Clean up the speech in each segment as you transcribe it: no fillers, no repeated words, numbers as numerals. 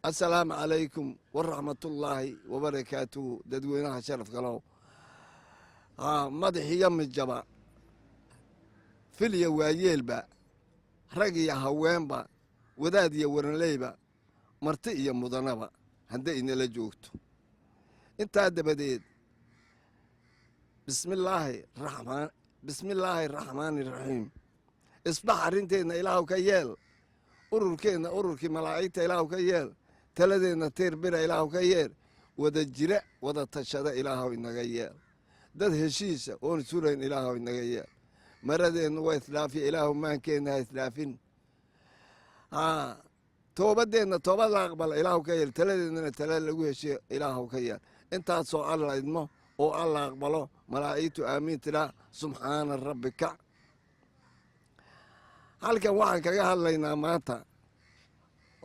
السلام عليكم ورحمة الله وبركاته ددوينها شرف قالوا مدح يم الجبا فيليا واييل با رقي هوين با ودادي ورنلي با مرتئي مدنبا هندئنا لجوكتو انت هذا بديد بسم الله الرحمن الرحيم اصبح رنتنا إلهو كيال ururkeena ururkii malaa'igta ilaahu ka yeel taladeena teer bira ilaahu ka yeel wada jira wada tashada ilaahu inaga yeel dad heshiisa oon surayn ilaahu inaga yeel maradeenu waa islaafi ilaahu maankeena ha islaafin toobadeena toobad la aqbala ilaahu ka yeel taladeennana tala lagu heshiyo ilaahu ka yeel intaasoo alla idmo oo alla aqbalo malaa'igtu aamiin tiraa subxaana rabbika halkan waxaan kaga hadlaynaa maanta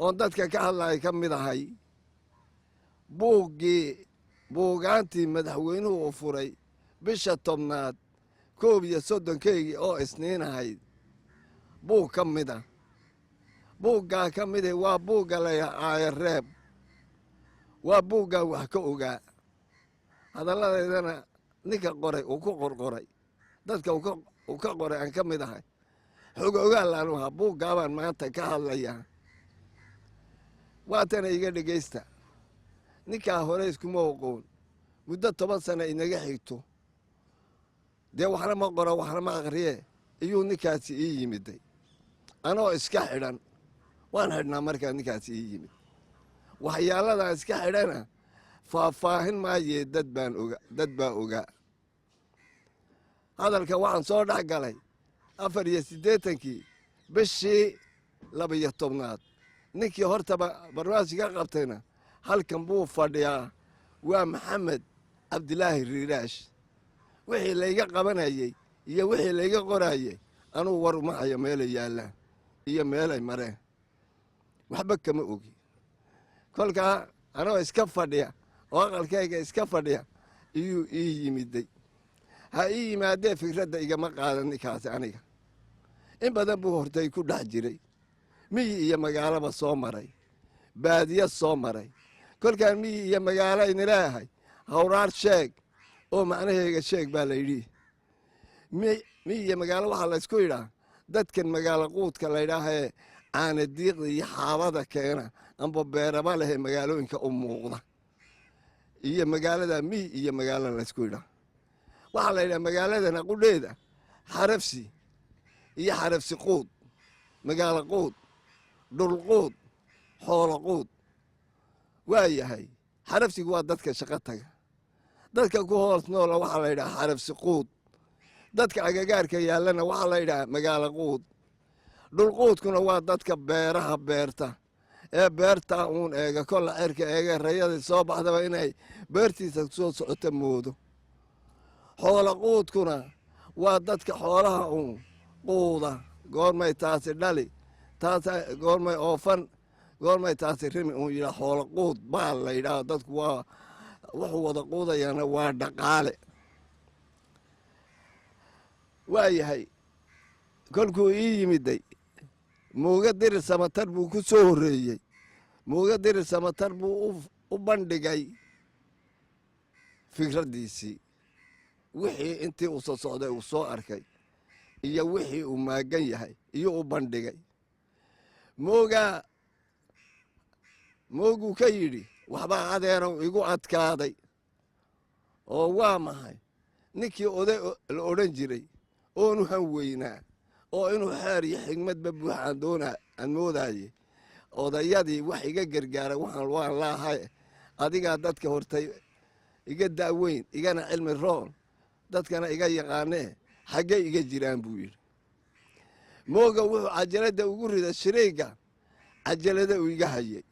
oon dadka ka hadlaya ka mid ahay buugaantii madaxweynuhu uu furay bisha 10aad 31 oo isniin ahayd buug ka mid ah buuggaa ka mid ah waa buugga layahay reeb waa buuggaa wax ka ogaa hadalladeedana ninka qoray uu ku qorqoray dadka uu ka qoray aan ka mid ahay xog ogaal aanu ahaa buuggaabaan maanta ka hadlayaa waatana iga dhegaysta ninkaa hore iskuma oqoon muddo 10 sano inaga xigto dee waxna ma qoro waxna ma aqriye iyuu ninkaasi ii yimiday anoo iska xidhan waan xidhnaa markaa ninkaasi ii yimid waxyaaladaa iska xidhana faahfaahin maayee dad baa ogaa hadalka waxaan soo dhex galay 84 bishii 12 ninkii hortaba barnaamijka qabtayna halkan buu fadhiyaa waa maxamed cabdilaahi riiraash wixii layga qabanayey iyo wixii layga qorayey anuu war uma hayo meelay yaallaan iyo meelay mareen waxba kama ogi kolkaa anoo iska fadhiya oo aqalkayga iska fadhiya iyuu ii yimiday ha ii yimaadee fikradda igama qaadan ninkaasi aniga in badan buu hortay ku dhex jiray miyi iyo magaalaba soo maray baadiya soo maray kolkaan miyi iyo magaalo ayna leeyahay hawraar sheeg oo macnaheega sheeg baa layidhi miyi iyo magaalo waxaa laysku yidhaa dadkan magaalo quudka laydhaahee caana diiqda iyo xaabada keena amba beeraba lehee magaalooyinka u muuqda iyo magaalada miyi iyo magaalo laysku yidhaa waxaa la yidhaha magaaladana qudheeda xarafsi iyo xarafsi quud magaalo quud dhul quud xoolo quud waa yahay xarafsigu waa dadka shaqo taga dadka ku hoos noola waxaa la yidhaha xarafsi quud dadka agagaarka yaallana waxaa la yidhaha magaalo quud dhul quudkuna waa dadka beeraha beerta ee beertaa uun eega kolla cerka eega rayadii soo baxdaba inay beertiisa soo socota moodo xoolo quudkuna waa dadka xoolaha uun quuda goormay taasi dhali taas goormay oofan goormay taasi rimi uun yidhaa xoolo quud baa la yidhaah dadku waa wuxuu wada quudayaana waa dhaqaale waa yahay kolkuu ii yimiday muuga dirir samatar buu ku soo horreeyey muuga dirir samatar buu u bandhigay fikraddiisii wixii intii uu soo socday uu soo arkay iyo wixii uu maagan yahay iyuu u bandhigay mooguu ka yidhi waxbaa adeerow igu adkaaday oo waa maxay ninkii oday la odhan jiray oonu han weynaa oo inuu xeer iyo xigmadba buuxaan doonaa aan moodaayey odayadii wax iga gargaara waxaan waan laahay adigaa dadka hortay iga da'weyn igana cilmi roon dadkana iga yaqaanee xaggay iga jiraan buu yidhi mooga wuxuu cajaladda ugu rida shiriigga cajalada uu iga hayey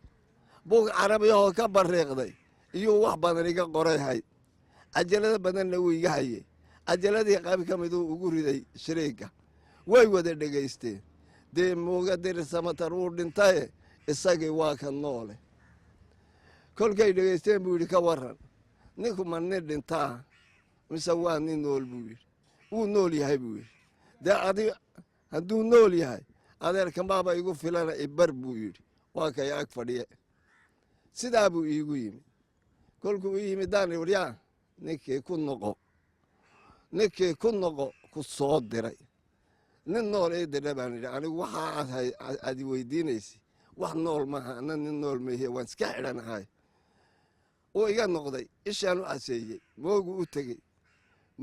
buug carabiyahoo ka barriiqday iyuu wax badan iga qoray hayd cajalado badanna wuu iga hayey cajaladii qayb ka miduu ugu riday shiriigga way wada dhegaysteen dee mooga dirir samatar wuu dhintaye isagii waa ka noole kolkay dhegaysteen buu yidhi ka warran ninku ma nin dhintaa mise waa nin nool buu yidhi wuu nool yahay buu yidhi dee adi hadduu nool yahay adeerkan baaba igu filana ibar buu yidhi waa kay ag fadhiye sidaa buu iigu yimi kolkuu ii yimi daani waryaa ninkii ku noqo ku soo diray nin nool ii dira baan idhi anigu waxaa aad weydiinaysa wax nool maaha ana nin nool meehe waan iska xidhanahay uu iga noqday ishaan u caseeyey mooguu u tegey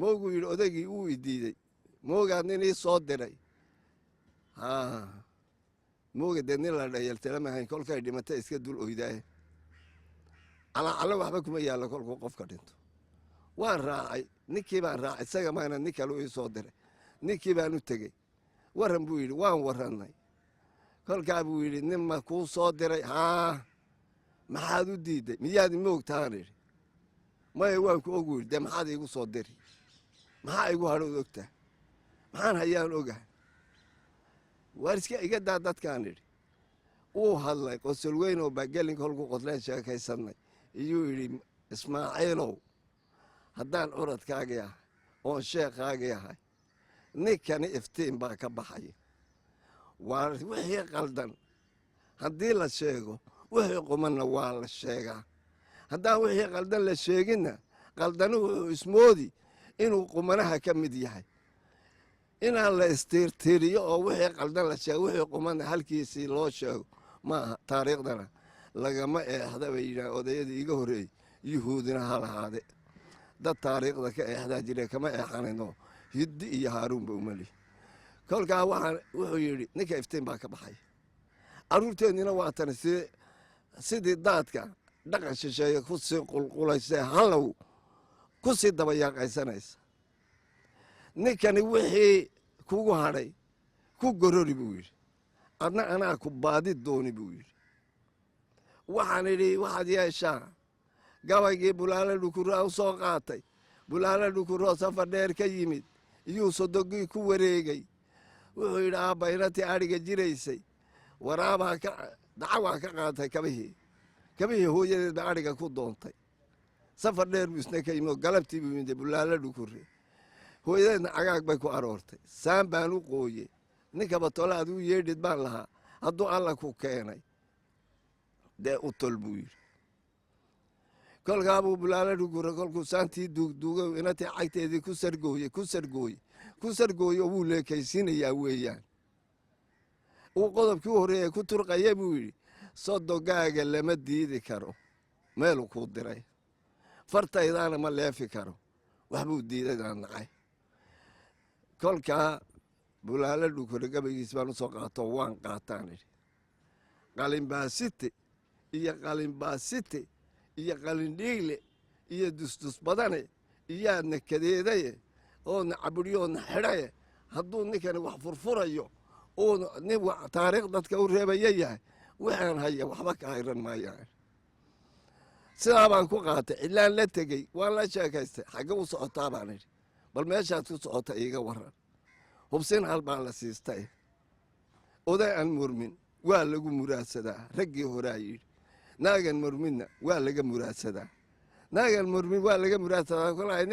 mooguu yidhi odaygii uu idiiday moogaa nin ii soo diray mooga dee nin la dhayaltalamahayn kolkay dhimata iska dul oydaaye calacallo waxba kuma yaallo kolkuu qofka dhinto waan raacay ninkii baan raacay isaga maana nin kale ii soo diray ninkii baan u tegey warran buu yidhi waan warrannay kolkaa buu yidhi nin ma kuu soo diray maxaad u diidday miyaad ima ogtaan idhi maya waan ku ogu yidhi dee maxaad iigu soo diri maxaa igu hadhood ogtaa maxaan hayaan ogahay waar iska iga daa dadkaan idhi uu hadlay qosol weyn oo baagelinka holku qodleen sheekaysannay iyuu yidhi ismaaciilow haddaan curadkaagii ahay oon sheekhaagii ahay ninkani iftiin baa ka baxaya waa wixii qaldan haddii la sheego wixii qumanna waa la sheegaa haddaan wixii qaldan la sheeginna qaldani wuxuu ismoodi inuu qumanaha ka mid yahay inaan la istiirtiiriyo oo wixii qaldan la sheego wixii qumanna halkiisii loo sheego maaha taariikhdana lagama eexda bay yidhahan odayadii iga horreeyey yuhuudina ha lahaade dad taariikhda ka eexdaa jire kama eexanayno hiddi iyo haaruunba umali kolkaa wuxuu yidhi ninka iftiin baa ka baxay carruurteennina waa tani sidii daadka dhaqan shisheeye ku sii qulqulaysee hallow ku sii dabayaaqaysanaysa ninkani wixii kugu hadhay ku gorori buu yidhi adna anaa ku baadi dooni buu yidhi waxaan idhi waxaad yeeshaa gabaygii bulaalo dhukuraa u soo qaatay bulaalo dhukuroo safar dheer ka yimid iyuu sodogii ku wareegay wuxuu yidhi aabba inatii adhiga jiraysay dacawaa ka qaatay kabihii hooyadeed ba adhiga ku doontay safar dheer buu isna ka yimid oo galabtii buu yimid bulaalo dhukure hooyadeedna cagaag bay ku aroortay saan baan u qooye ninkaba tole ad u yeedhid baan lahaa hadduu alla ku keenay dee u tol buu yidhi kolkaabuu bulaalo dhukure kolkuu saantii duugduugay inatii cagteedii ku sargooye wuu leekaysiinayaa weeyaan uu qodobkii u horreeyay ku turqaya buu yidhi sodogaaga lama diidi karo meeluu kuu diray fartaydaana ma leefi karo waxbuu diidadaan nacay kolkaa bulaalo dhukure gabaygiis baan u soo qaato waan qaataan idhi qalinbaasite iyo qalindhiigle iyo dusdus badane iyaadna kadeedaye oodna cabudhiyoodna xidhaye hadduu ninkani wax furfurayo uuna nin taariikh dadka u reebaya yahay waxaan haya waxba ka hayran maayaan sidaa baan ku qaatay cidlaan la tegey waan la sheekaystay xagge u socotaa baan idhi bal meeshaad ku socota iiga warran hubsin hal baa la siistay oday aan murmin waa lagu muraadsadaa raggii horaa yidhi naagan murminna waa laga muraadsadaa kolaa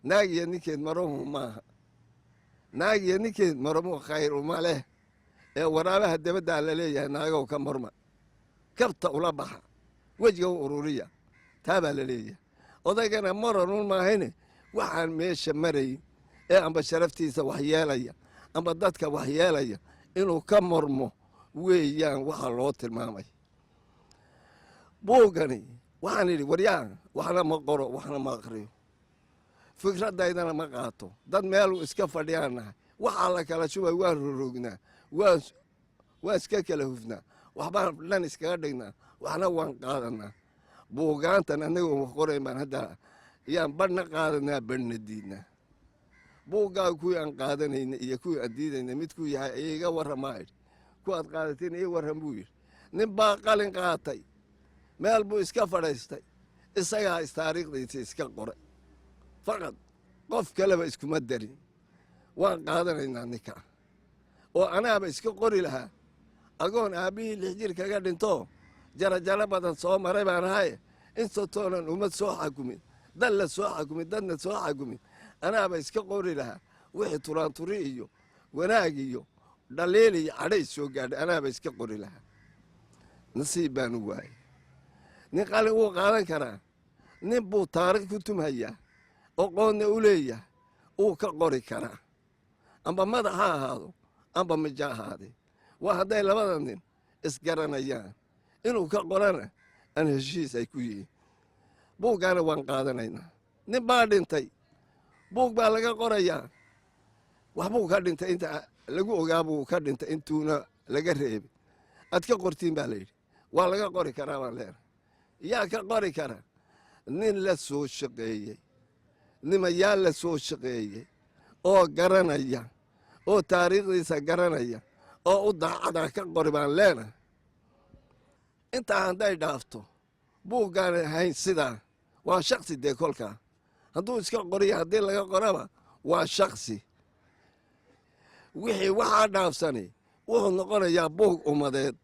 naag iyo ninkeed maromu maaha naag iyo ninkeed maromu khayr uma leh ee waraabaha dabaddaa la leeyahay naagow ka marma kabta ula baxa wejiga u ururiya taa baa la leeyahay odaygana maranun maahayne waxaan meesha marayn ee amba sharaftiisa waxyeelaya amba dadka waxyeelaya inuu ka marmo weeyaan waxa loo tilmaamay buugani waxaan idhi waryaan waxna ma qoro waxna ma aqriyo fikradaydana ma qaato dad meeluu iska fadhiyaan nahay waxaa la kala shubay waan rorognaa waan iska kala hufnaa waxbaan dhan iskaga dhignaa waxna waan qaadanaa buugaantan annagoo qorayn baan hadda yaan badhna qaadanaa badhna diidnaa buuggaa kuwii aan qaadanayna iyo kuwii aan diidayna midkuu yahay iiga warramaa idhi kuwaad qaadateen ii warran buu yidhi nin baa qalin qaatay meel buu iska fadhaystay isagaa taariikhdiisa iska qoray faqad qof kaleba iskuma darin waan qaadanaynaa ninkaa oo anaaba iska qori lahaa agoon aabbihii 6 jir kaga dhinto jarajaro badan soo maray baan ahaye intotoonan ummad soo xakumin dad la soo xakumin dadna soo xakumin anaaba iska qori lahaa wixii turaanturi iyo wanaag iyo dhaliil iyo cadhay soo gaadhay anaaba iska qori lahaa nasiib baan u waayey nin qalin wuu qaadan karaa nin buu taarikh ku tumhayaa oqoonna u leeyahay uu ka qori karaa amba madax ha ahaado amba mija ahaadee waa hadday labada nin isgaranayaan inuu ka qorana aan heshiis ay ku yihiin buuggaana waan qaadanaynaa nin baa dhintay buug baa laga qorayaa waxbuu ka dhintay inta lagu ogaa buu ka dhintay intuuna laga reebay aad ka qortiin baa layidhi waa laga qori karaa baan leenahay yaa ka qori kara nin la soo shaqeeyey nimayaa la soo shaqeeyey oo garanaya oo taariikhdiisa garanaya oo u daacadaa ka qori baan leenahay intaa hadday dhaafto buuggaana ahayn sidaa waa shaksi dee kolkaa hadduu iska qoriya haddii laga qoraba waa shaksi wixii waxaa dhaafsani wuxuu noqonayaa buug ummadeed